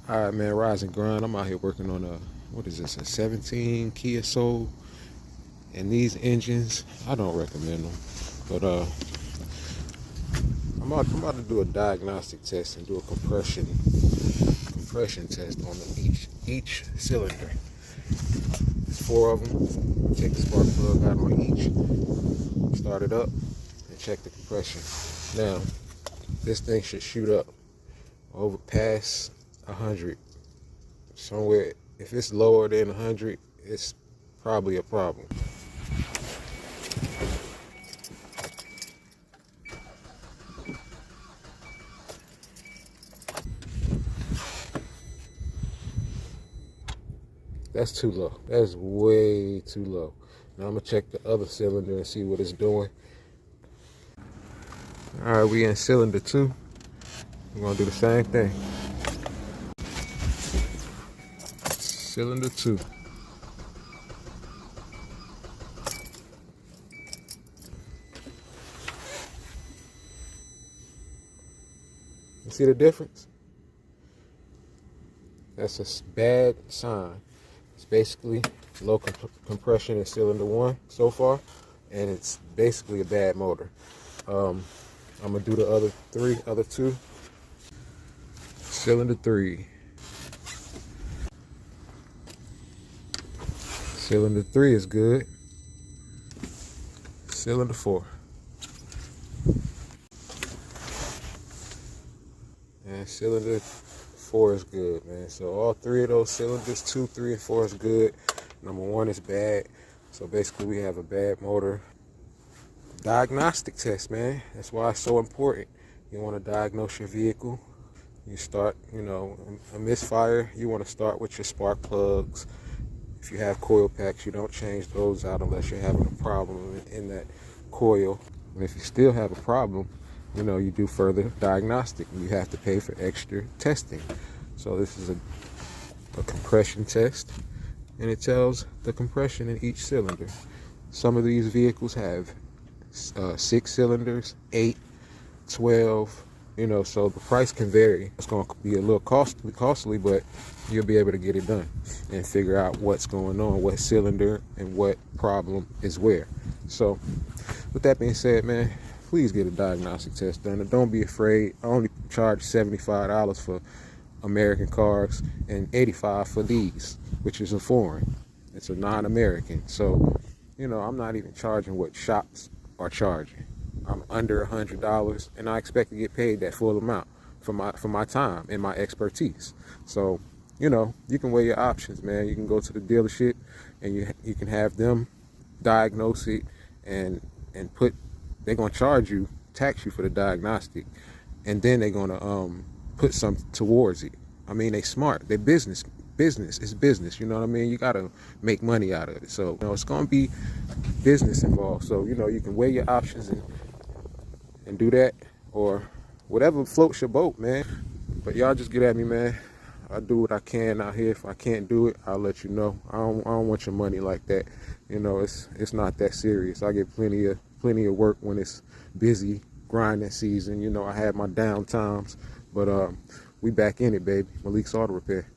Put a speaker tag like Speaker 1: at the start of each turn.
Speaker 1: All right, man, rise and grind. I'm out here working on what is this, a 17 Kia Soul. And these engines, I don't recommend them. But I'm about to do a diagnostic test and do a compression test on each cylinder. There's 4 of them. Take the spark plug out on each, start it up, and check the compression. Now, this thing should shoot up over past 100. Somewhere, if it's lower than 100, it's probably a problem. That's too low. That's way too low. Now I'm gonna check the other cylinder and see what it's doing. All right, we in cylinder 2. We're gonna do the same thing. Cylinder 2. You see the difference? That's a bad sign. It's basically low compression in cylinder 1 so far, and it's basically a bad motor. I'm gonna do the other two. Cylinder 3. Cylinder 3 is good. Cylinder 4. And cylinder 4 is good, man. So all 3 of those cylinders, 2, 3, and 4 is good. Number 1 is bad. So basically we have a bad motor. Diagnostic test, man. That's why it's so important. You want to diagnose your vehicle. You start, a misfire, you want to start with your spark plugs. If you have coil packs, you don't change those out unless you're having a problem in that coil. And if you still have a problem, you do further diagnostic. You have to pay for extra testing. So this is a compression test, and it tells the compression in each cylinder. Some of these vehicles have 6 cylinders, 8, 12, so the price can vary. It's going to be a little costly, but you'll be able to get it done and figure out what's going on, what cylinder and what problem is where. So with that being said, man, please get a diagnostic test done. And don't be afraid. I only charge $75 for American cars and $85 for these, which is a foreign. It's a non-American. So, I'm not even charging what shops are charging. I'm under $100, and I expect to get paid that full amount for my time and my expertise. So, you can weigh your options, man. You can go to the dealership and you can have them diagnose it and put. They're gonna tax you for the diagnostic, and then they're gonna put some towards it. I mean, they smart. They're business. Business is business. You know what I mean? You gotta make money out of it. So it's gonna be business involved. So you can weigh your options and do that, or whatever floats your boat, man. But y'all just get at me, man. I do what I can out here. If I can't do it, I'll let you know. I don't want your money like that. It's not that serious. I get plenty of work when it's busy grinding season. I had my down times, but we back in it, baby. Malik's Auto Repair.